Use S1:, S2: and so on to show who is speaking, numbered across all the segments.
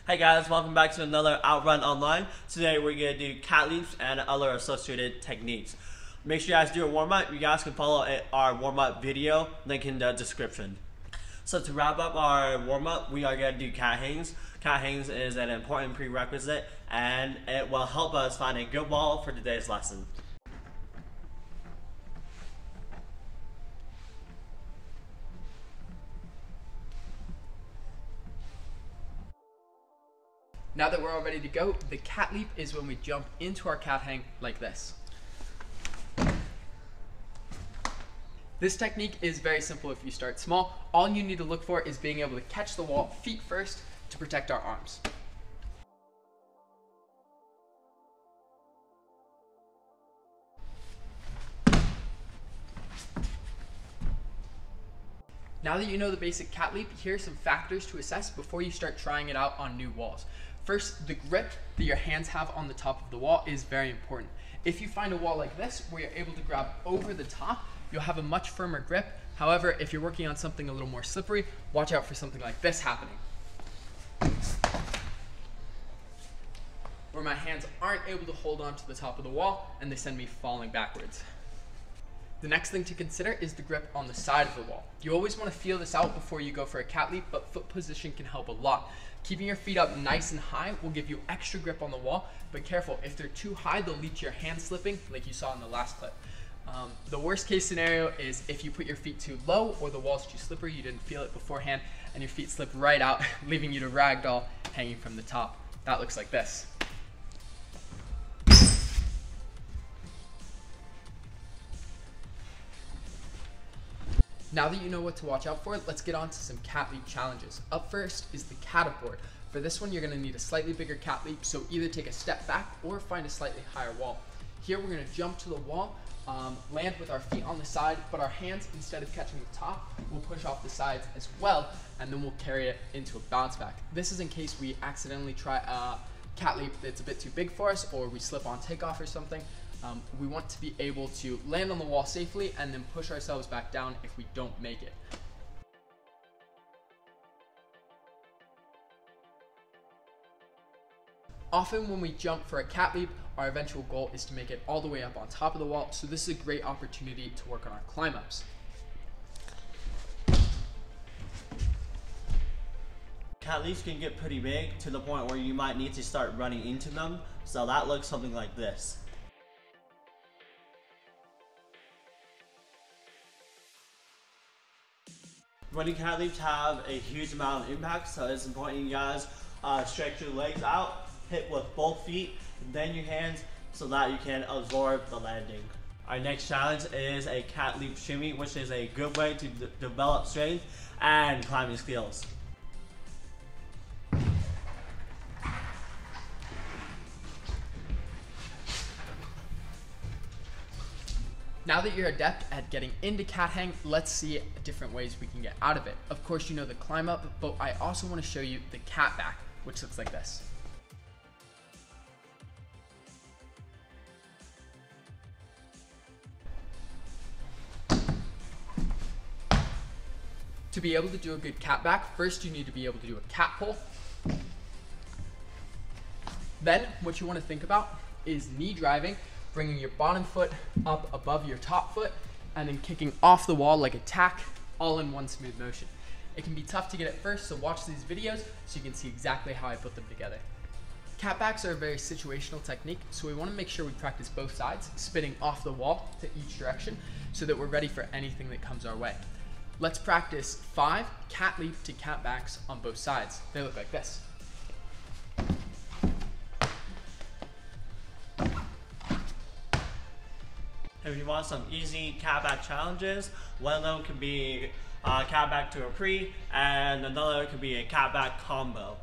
S1: Hey guys, welcome back to another Outrun Online. Today we're going to do cat leaps and other associated techniques. Make sure you guys do a warm-up. You guys can follow our warm-up video, link in the description. So to wrap up our warm-up, we are going to do cat hangs. Cat hangs is an important prerequisite and it will help us find a good wall for today's lesson.
S2: Now that we're all ready to go, the cat leap is when we jump into our cat hang like this. This technique is very simple if you start small. All you need to look for is being able to catch the wall feet first to protect our arms. Now that you know the basic cat leap, here are some factors to assess before you start trying it out on new walls. First, the grip that your hands have on the top of the wall is very important. If you find a wall like this where you're able to grab over the top, you'll have a much firmer grip. However, if you're working on something a little more slippery, watch out for something like this happening, where my hands aren't able to hold on to the top of the wall and they send me falling backwards. The next thing to consider is the grip on the side of the wall. You always want to feel this out before you go for a cat leap, but foot position can help a lot. Keeping your feet up nice and high will give you extra grip on the wall, but careful, if they're too high, they'll lead to your hand slipping like you saw in the last clip. The worst case scenario is if you put your feet too low or the wall's too slippery, you didn't feel it beforehand, and your feet slip right out, leaving you to ragdoll hanging from the top. That looks like this. Now that you know what to watch out for, let's get on to some cat leap challenges. Up first is the catapult. For this one, you're going to need a slightly bigger cat leap, so either take a step back or find a slightly higher wall. Here we're going to jump to the wall, land with our feet on the side, but our hands, instead of catching the top, will push off the sides as well, and then we'll carry it into a bounce back. This is in case we accidentally try a cat leap that's a bit too big for us, or we slip on takeoff or something. We want to be able to land on the wall safely and then push ourselves back down if we don't make it. Often when we jump for a cat leap, our eventual goal is to make it all the way up on top of the wall, so this is a great opportunity to work on our climb ups.
S1: Cat leaps can get pretty big to the point where you might need to start running into them, so that looks something like this. Running cat leaps have a huge amount of impact, so it's important you guys stretch your legs out, hit with both feet, then your hands, so that you can absorb the landing. Our next challenge is a cat leap shimmy, which is a good way to develop strength and climbing skills.
S2: Now that you're adept at getting into cat hang, let's see different ways we can get out of it. Of course, you know the climb up, but I also want to show you the cat back, which looks like this. To be able to do a good cat back, first you need to be able to do a cat pull. Then what you want to think about is knee driving, bringing your bottom foot up above your top foot, and then kicking off the wall like a tack, all in one smooth motion. It can be tough to get at first, so watch these videos so you can see exactly how I put them together. Cat backs are a very situational technique, so we want to make sure we practice both sides, spinning off the wall to each direction, so that we're ready for anything that comes our way. Let's practice 5 cat leap to cat backs on both sides. They look like this.
S1: If you want some easy cat back challenges, one of them could be cat back to a pre, and another could be a cat back combo.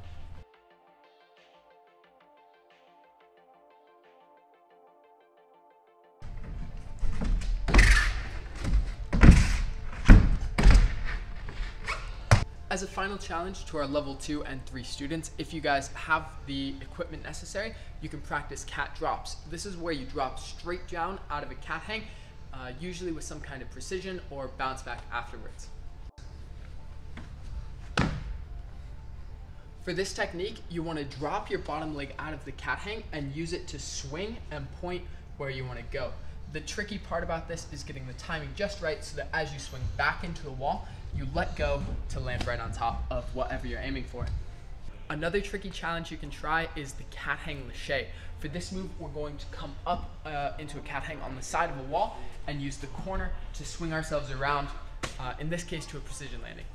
S2: As a final challenge to our level 2 and 3 students, if you guys have the equipment necessary, you can practice cat drops. This is where you drop straight down out of a cat hang, usually with some kind of precision or bounce back afterwards. For this technique, you want to drop your bottom leg out of the cat hang and use it to swing and point where you want to go. The tricky part about this is getting the timing just right so that as you swing back into the wall, you let go to land right on top of whatever you're aiming for. Another tricky challenge you can try is the cat hang lachey. For this move, we're going to come up into a cat hang on the side of a wall and use the corner to swing ourselves around, in this case to a precision landing.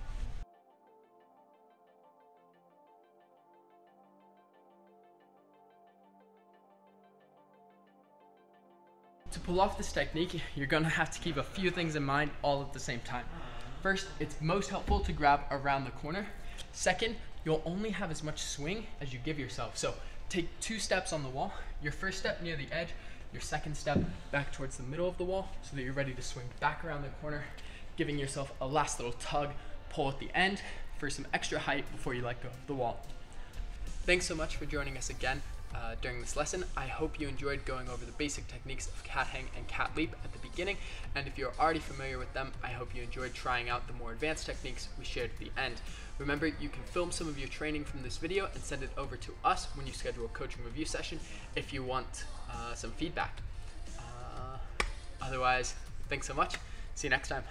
S2: To pull off this technique, you're going to have to keep a few things in mind all at the same time. First, it's most helpful to grab around the corner. Second, you'll only have as much swing as you give yourself. So take 2 steps on the wall, your first step near the edge, your second step back towards the middle of the wall so that you're ready to swing back around the corner, giving yourself a last little tug, pull at the end for some extra height before you let go of the wall. Thanks so much for joining us again during this lesson. I hope you enjoyed going over the basic techniques of cat hang and cat leap at the beginning, and if you're already familiar with them, I hope you enjoyed trying out the more advanced techniques we shared at the end. Remember, you can film some of your training from this video and send it over to us when you schedule a coaching review session if you want some feedback. Otherwise, thanks so much. See you next time.